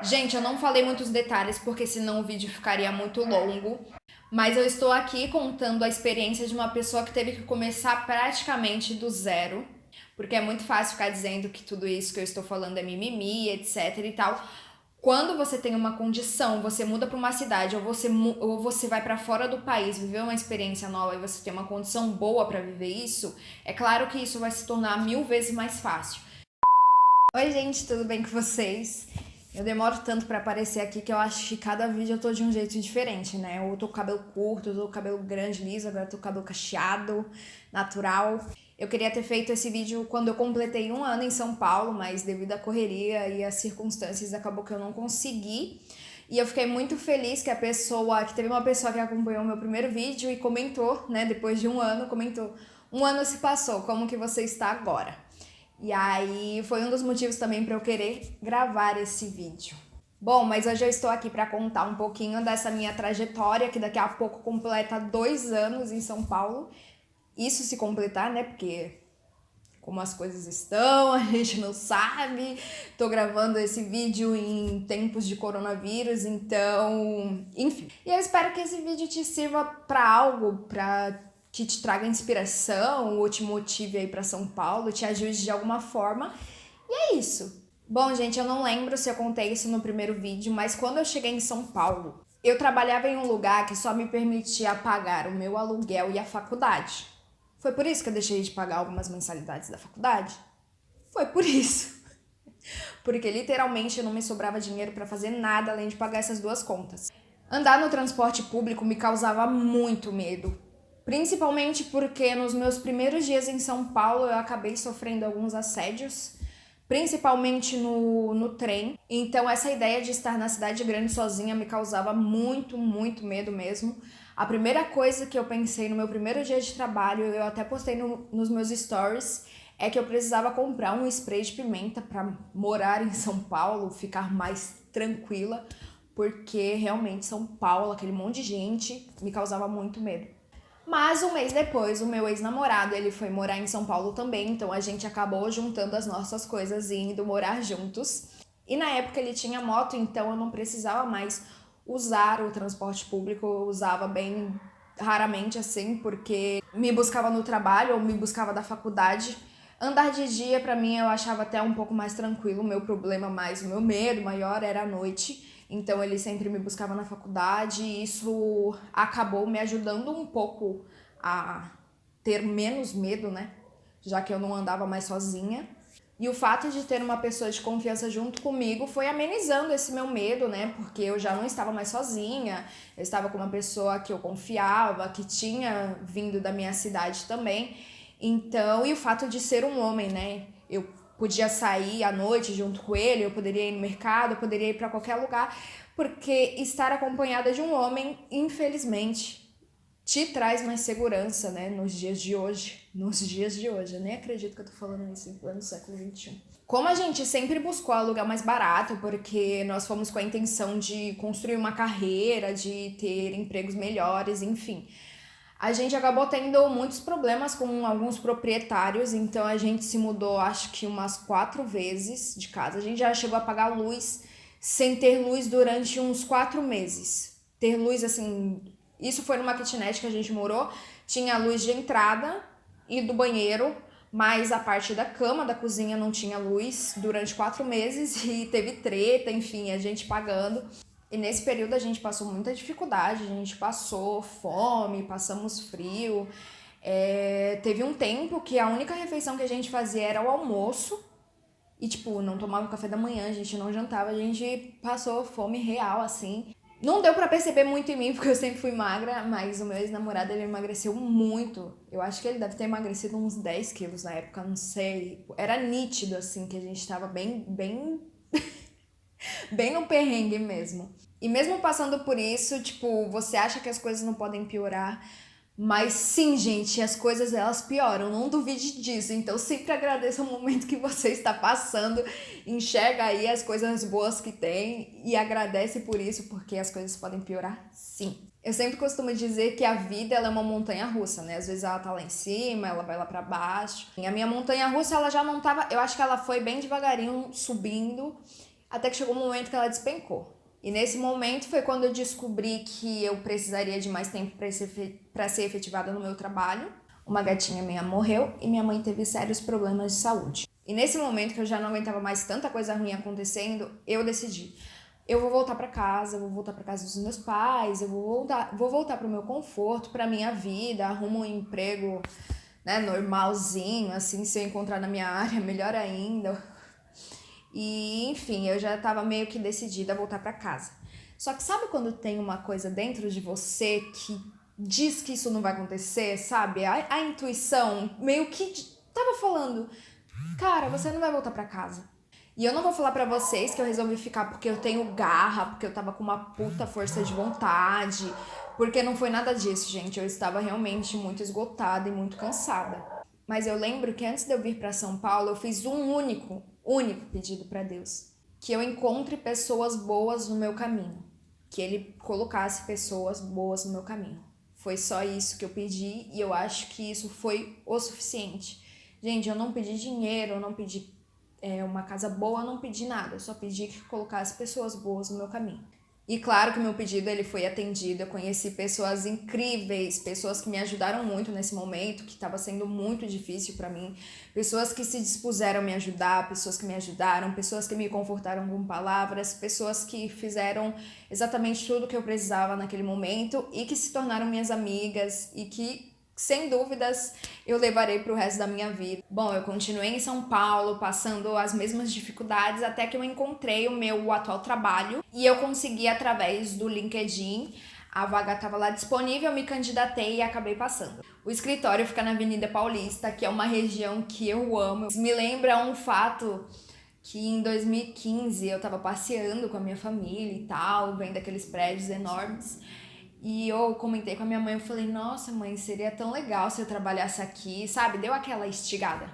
Gente, eu não falei muitos detalhes porque senão o vídeo ficaria muito longo, mas eu estou aqui contando a experiência de uma pessoa que teve que começar praticamente do zero, porque é muito fácil ficar dizendo que tudo isso que eu estou falando é mimimi, etc e tal. Quando você tem uma condição, você muda para uma cidade ou você vai para fora do país, viver uma experiência nova e você tem uma condição boa para viver isso, é claro que isso vai se tornar 1000 vezes mais fácil. Oi, gente, tudo bem com vocês? Eu demoro tanto pra aparecer aqui que eu acho que cada vídeo eu tô de um jeito diferente, né? Ou eu tô com cabelo curto, ou eu tô com cabelo grande, liso, agora eu tô com cabelo cacheado, natural. Eu queria ter feito esse vídeo quando eu completei 1 ano em São Paulo, mas devido à correria e às circunstâncias acabou que eu não consegui. E eu fiquei muito feliz que teve uma pessoa que acompanhou o meu primeiro vídeo e comentou, né? Depois de 1 ano, comentou: 1 ano se passou, como que você está agora? E aí foi um dos motivos também para eu querer gravar esse vídeo. Bom, mas hoje eu estou aqui para contar um pouquinho dessa minha trajetória, que daqui a pouco completa 2 anos em São Paulo. Isso se completar, né? Porque como as coisas estão, a gente não sabe. Tô gravando esse vídeo em tempos de coronavírus, então, enfim. E eu espero que esse vídeo te sirva para algo, para que te traga inspiração ou te motive aí para São Paulo, te ajude de alguma forma. E é isso. Bom, gente, eu não lembro se eu contei isso no primeiro vídeo, mas quando eu cheguei em São Paulo, eu trabalhava em um lugar que só me permitia pagar o meu aluguel e a faculdade. Foi por isso que eu deixei de pagar algumas mensalidades da faculdade? Foi por isso. Porque literalmente não me sobrava dinheiro para fazer nada além de pagar essas duas contas. Andar no transporte público me causava muito medo. Principalmente porque nos meus primeiros dias em São Paulo eu acabei sofrendo alguns assédios, principalmente no trem. Então essa ideia de estar na cidade grande sozinha me causava muito, muito medo mesmo. A primeira coisa que eu pensei no meu primeiro dia de trabalho, eu até postei nos meus stories, é que eu precisava comprar um spray de pimenta para morar em São Paulo, ficar mais tranquila, porque realmente São Paulo, aquele monte de gente, me causava muito medo. Mas 1 mês depois, o meu ex-namorado, ele foi morar em São Paulo também, então a gente acabou juntando as nossas coisas e indo morar juntos. E na época ele tinha moto, então eu não precisava mais usar o transporte público, eu usava bem raramente assim, porque me buscava no trabalho ou me buscava da faculdade. Andar de dia, pra mim, eu achava até um pouco mais tranquilo. O meu problema mais, o meu medo maior era a noite. Então ele sempre me buscava na faculdade e isso acabou me ajudando um pouco a ter menos medo, né? Já que eu não andava mais sozinha. E o fato de ter uma pessoa de confiança junto comigo foi amenizando esse meu medo, né? Porque eu já não estava mais sozinha, eu estava com uma pessoa que eu confiava, que tinha vindo da minha cidade também. Então, e o fato de ser um homem, né? Eu podia sair à noite junto com ele, eu poderia ir no mercado, eu poderia ir para qualquer lugar, porque estar acompanhada de um homem, infelizmente, te traz mais segurança, né, nos dias de hoje. Nos dias de hoje, eu nem acredito que eu tô falando isso em pleno século XXI. Como a gente sempre buscou alugar mais barato, porque nós fomos com a intenção de construir uma carreira, de ter empregos melhores, enfim. A gente acabou tendo muitos problemas com alguns proprietários, então a gente se mudou acho que umas 4 vezes de casa. A gente já chegou a pagar luz sem ter luz durante uns 4 meses. Ter luz, assim, isso foi numa kitnet que a gente morou, tinha luz de entrada e do banheiro, mas a parte da cama, da cozinha não tinha luz durante 4 meses e teve treta, enfim, a gente pagando. E nesse período a gente passou muita dificuldade, a gente passou fome, passamos frio. Teve um tempo que a única refeição que a gente fazia era o almoço. E, tipo, não tomava café da manhã, a gente não jantava, a gente passou fome real, assim. Não deu pra perceber muito em mim, porque eu sempre fui magra, mas o meu ex-namorado, ele emagreceu muito. Eu acho que ele deve ter emagrecido uns 10 quilos na época, não sei. Era nítido, assim, que a gente tava bem no perrengue mesmo. E mesmo passando por isso, tipo, você acha que as coisas não podem piorar, mas sim, gente, as coisas elas pioram, não duvide disso. Então sempre agradeça o momento que você está passando, enxerga aí as coisas boas que tem e agradece por isso, porque as coisas podem piorar, sim. Eu sempre costumo dizer que a vida ela é uma montanha russa, né? Às vezes ela tá lá em cima, ela vai lá pra baixo. E a minha montanha russa ela já não tava, eu acho que ela foi bem devagarinho subindo. Até que chegou um momento que ela despencou. E nesse momento foi quando eu descobri que eu precisaria de mais tempo para ser efetivada no meu trabalho. Uma gatinha minha morreu e minha mãe teve sérios problemas de saúde. E nesse momento que eu já não aguentava mais tanta coisa ruim acontecendo, eu decidi: eu vou voltar para casa, eu vou voltar para casa dos meus pais, eu vou voltar para o meu conforto, para minha vida, arrumo um emprego, né, normalzinho, assim, se eu encontrar na minha área, melhor ainda. E, enfim, eu já estava meio que decidida a voltar para casa. Só que sabe quando tem uma coisa dentro de você que diz que isso não vai acontecer, sabe? A intuição meio que tava falando: cara, você não vai voltar para casa. E eu não vou falar pra vocês que eu resolvi ficar porque eu tenho garra, porque eu tava com uma puta força de vontade, porque não foi nada disso, gente. Eu estava realmente muito esgotada e muito cansada. Mas eu lembro que antes de eu vir pra São Paulo, eu fiz um único pedido pra Deus: que eu encontre pessoas boas no meu caminho, que Ele colocasse pessoas boas no meu caminho. Foi só isso que eu pedi e eu acho que isso foi o suficiente. Gente, eu não pedi dinheiro, eu não pedi uma casa boa, eu não pedi nada, eu só pedi que colocasse pessoas boas no meu caminho. E claro que o meu pedido ele foi atendido, eu conheci pessoas incríveis, pessoas que me ajudaram muito nesse momento, que estava sendo muito difícil para mim, pessoas que se dispuseram a me ajudar, pessoas que me ajudaram, pessoas que me confortaram com palavras, pessoas que fizeram exatamente tudo o que eu precisava naquele momento e que se tornaram minhas amigas e que, sem dúvidas, eu levarei para o resto da minha vida. Bom, eu continuei em São Paulo, passando as mesmas dificuldades, até que eu encontrei o meu atual trabalho e eu consegui, através do LinkedIn, a vaga estava lá disponível, eu me candidatei e acabei passando. O escritório fica na Avenida Paulista, que é uma região que eu amo. Me lembra um fato que em 2015 eu estava passeando com a minha família e tal, vendo aqueles prédios enormes. E eu comentei com a minha mãe, eu falei: nossa mãe, seria tão legal se eu trabalhasse aqui, sabe? Deu aquela instigada.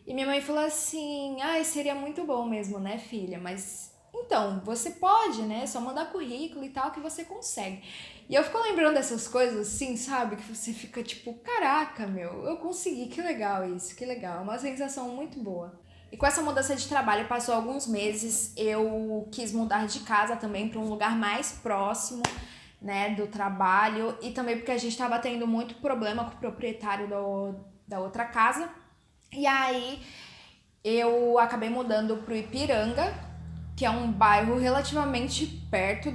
E minha mãe falou assim: ai, seria muito bom mesmo, né, filha? Mas, então, você pode, né? Só mandar currículo e tal que você consegue. E eu fico lembrando dessas coisas assim, sabe? Que você fica tipo: caraca, meu, eu consegui, que legal isso, que legal. É uma sensação muito boa. E com essa mudança de trabalho, passou alguns meses, eu quis mudar de casa também para um lugar mais próximo, né, do trabalho, e também porque a gente estava tendo muito problema com o proprietário da outra casa. E aí eu acabei mudando pro Ipiranga, que é um bairro relativamente perto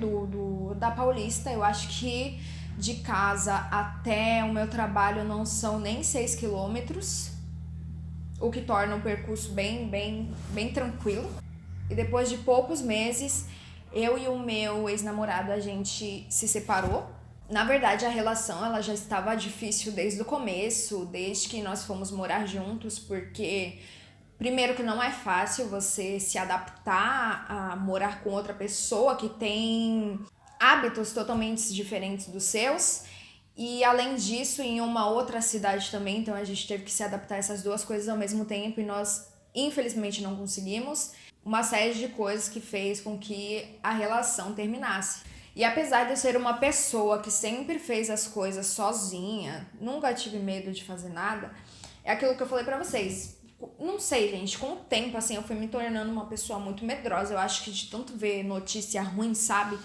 da Paulista. Eu acho que de casa até o meu trabalho não são nem 6 quilômetros, o que torna o percurso bem tranquilo. E depois de poucos meses, eu e o meu ex-namorado, a gente se separou. Na verdade, a relação ela já estava difícil desde o começo, desde que nós fomos morar juntos, porque primeiro que não é fácil você se adaptar a morar com outra pessoa que tem hábitos totalmente diferentes dos seus. E além disso, em uma outra cidade também, então a gente teve que se adaptar a essas duas coisas ao mesmo tempo e nós, infelizmente, não conseguimos. Uma série de coisas que fez com que a relação terminasse. E apesar de eu ser uma pessoa que sempre fez as coisas sozinha, nunca tive medo de fazer nada, é aquilo que eu falei pra vocês. Não sei, gente, com o tempo, assim, eu fui me tornando uma pessoa muito medrosa. Eu acho que de tanto ver notícia ruim, sabe?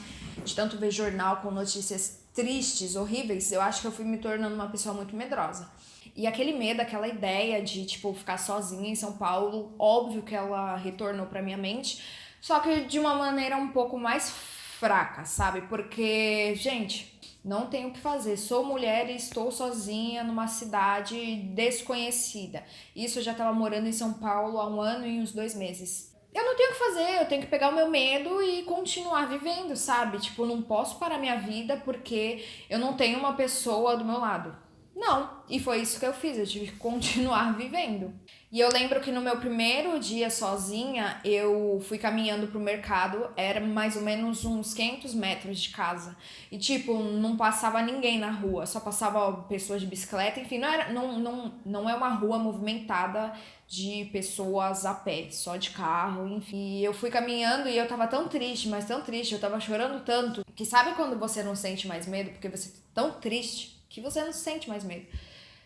De tanto ver jornal com notícias tristes, horríveis, eu acho que eu fui me tornando uma pessoa muito medrosa. E aquele medo, aquela ideia de, tipo, ficar sozinha em São Paulo, óbvio que ela retornou pra minha mente, só que de uma maneira um pouco mais fraca, sabe? Porque, gente, não tenho o que fazer. Sou mulher e estou sozinha numa cidade desconhecida. Isso eu já tava morando em São Paulo há 1 ano e uns 2 meses. Eu não tenho o que fazer, eu tenho que pegar o meu medo e continuar vivendo, sabe? Tipo, não posso parar minha vida porque eu não tenho uma pessoa do meu lado. Não, e foi isso que eu fiz, eu tive que continuar vivendo. E eu lembro que no meu primeiro dia sozinha, eu fui caminhando pro mercado, era mais ou menos uns 500 metros de casa. E tipo, não passava ninguém na rua, só passava pessoas de bicicleta, enfim, não é uma rua movimentada de pessoas a pé, só de carro, enfim. E eu fui caminhando e eu tava tão triste, mas tão triste, eu tava chorando tanto, que sabe quando você não sente mais medo porque você tá tão triste que você não sente mais medo.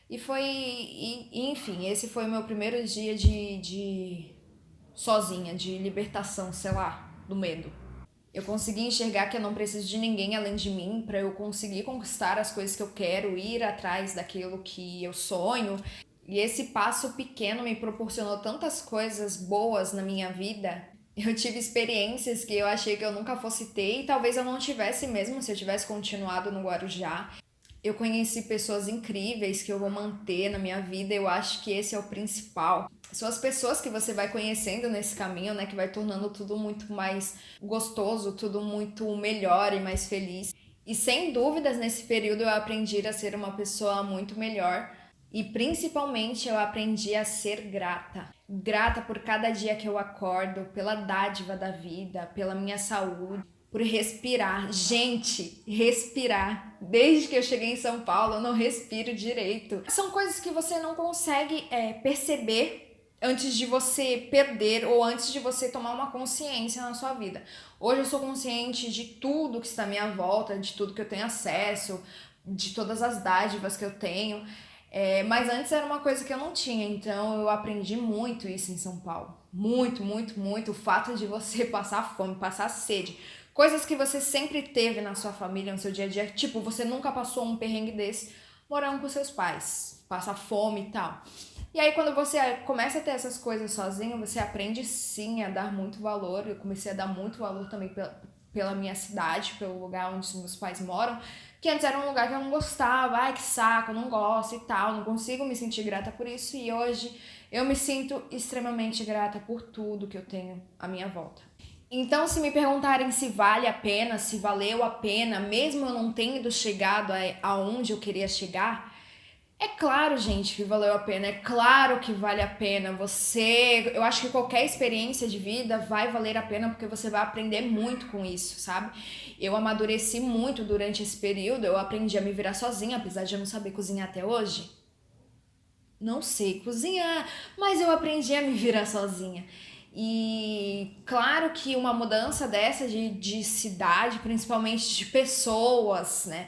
E foi, enfim, esse foi o meu primeiro dia de sozinha, de libertação, sei lá, do medo. Eu consegui enxergar que eu não preciso de ninguém além de mim para eu conseguir conquistar as coisas que eu quero, ir atrás daquilo que eu sonho. E esse passo pequeno me proporcionou tantas coisas boas na minha vida. Eu tive experiências que eu achei que eu nunca fosse ter e talvez eu não tivesse mesmo se eu tivesse continuado no Guarujá. Eu conheci pessoas incríveis que eu vou manter na minha vida. Eu acho que esse é o principal. São as pessoas que você vai conhecendo nesse caminho, né? Que vai tornando tudo muito mais gostoso, tudo muito melhor e mais feliz. E sem dúvidas, nesse período eu aprendi a ser uma pessoa muito melhor. E principalmente eu aprendi a ser grata. Grata por cada dia que eu acordo, pela dádiva da vida, pela minha saúde, por respirar. Gente, respirar. Desde que eu cheguei em São Paulo, eu não respiro direito. São coisas que você não consegue perceber antes de você perder ou antes de você tomar uma consciência na sua vida. Hoje eu sou consciente de tudo que está à minha volta, de tudo que eu tenho acesso, de todas as dádivas que eu tenho. Mas antes era uma coisa que eu não tinha, então eu aprendi muito isso em São Paulo. Muito, muito, muito. O fato de você passar fome, passar sede. Coisas que você sempre teve na sua família, no seu dia a dia. Tipo, você nunca passou um perrengue desse morando com seus pais. Passar fome e tal. E aí quando você começa a ter essas coisas sozinho, você aprende sim a dar muito valor. Eu comecei a dar muito valor também pela minha cidade, pelo lugar onde meus pais moram. Que antes era um lugar que eu não gostava, ai que saco, eu não gosto e tal, não consigo me sentir grata por isso. E hoje eu me sinto extremamente grata por tudo que eu tenho à minha volta. Então, se me perguntarem se vale a pena, se valeu a pena, mesmo eu não tendo chegado aonde eu queria chegar, é claro, gente, que valeu a pena, é claro que vale a pena. Eu acho que qualquer experiência de vida vai valer a pena porque você vai aprender muito com isso, sabe? Eu amadureci muito durante esse período, eu aprendi a me virar sozinha, apesar de eu não saber cozinhar até hoje. Não sei cozinhar, mas eu aprendi a me virar sozinha. E claro que uma mudança dessa de cidade, principalmente de pessoas, né?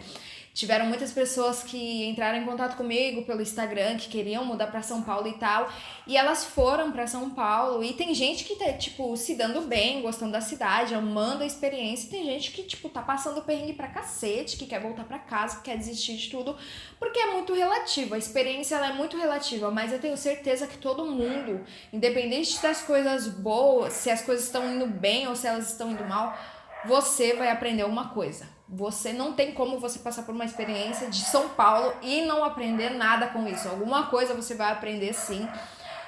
Tiveram muitas pessoas que entraram em contato comigo pelo Instagram, que queriam mudar para São Paulo e tal, e elas foram para São Paulo, e tem gente que tá, tipo, se dando bem, gostando da cidade, amando a experiência, e tem gente que, tipo, tá passando perrengue pra cacete, que quer voltar para casa, que quer desistir de tudo, porque é muito relativo, a experiência ela é muito relativa, mas eu tenho certeza que todo mundo, independente das coisas boas, se as coisas estão indo bem ou se elas estão indo mal, você vai aprender uma coisa. Você não tem como você passar por uma experiência de São Paulo e não aprender nada com isso. Alguma coisa você vai aprender sim.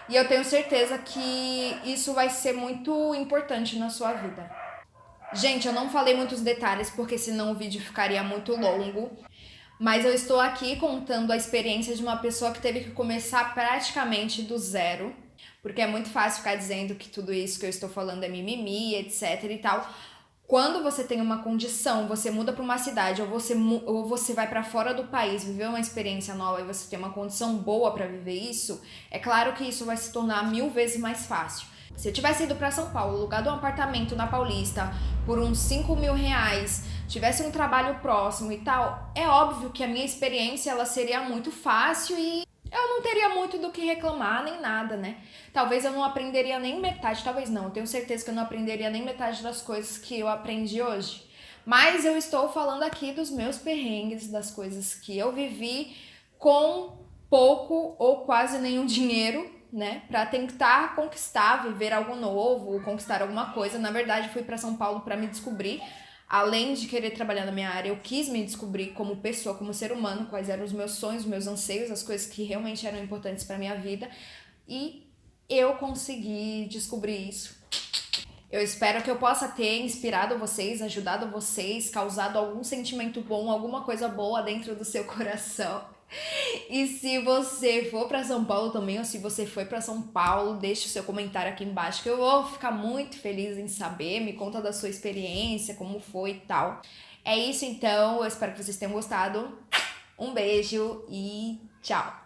E eu tenho certeza que isso vai ser muito importante na sua vida. Gente, eu não falei muitos detalhes porque senão o vídeo ficaria muito longo. Mas eu estou aqui contando a experiência de uma pessoa que teve que começar praticamente do zero. Porque é muito fácil ficar dizendo que tudo isso que eu estou falando é mimimi, etc e tal. Quando você tem uma condição, você muda para uma cidade ou você vai para fora do país, viver uma experiência nova e você tem uma condição boa para viver isso, é claro que isso vai se tornar 1000 vezes mais fácil. Se eu tivesse ido para São Paulo, alugado um apartamento na Paulista por uns 5.000 reais, tivesse um trabalho próximo e tal, é óbvio que a minha experiência ela seria muito fácil e eu não teria muito do que reclamar, nem nada, né? Talvez eu não aprenderia nem metade, talvez não, eu tenho certeza que eu não aprenderia nem metade das coisas que eu aprendi hoje. Mas eu estou falando aqui dos meus perrengues, das coisas que eu vivi com pouco ou quase nenhum dinheiro, né? Pra tentar conquistar, viver algo novo, conquistar alguma coisa. Na verdade, fui pra São Paulo pra me descobrir. Além de querer trabalhar na minha área, eu quis me descobrir como pessoa, como ser humano, quais eram os meus sonhos, os meus anseios, as coisas que realmente eram importantes para minha vida. E eu consegui descobrir isso. Eu espero que eu possa ter inspirado vocês, ajudado vocês, causado algum sentimento bom, alguma coisa boa dentro do seu coração. E se você for para São Paulo também, ou se você foi para São Paulo, deixe o seu comentário aqui embaixo que eu vou ficar muito feliz em saber. Me conta da sua experiência, como foi e tal. É isso então, eu espero que vocês tenham gostado. Um beijo e tchau!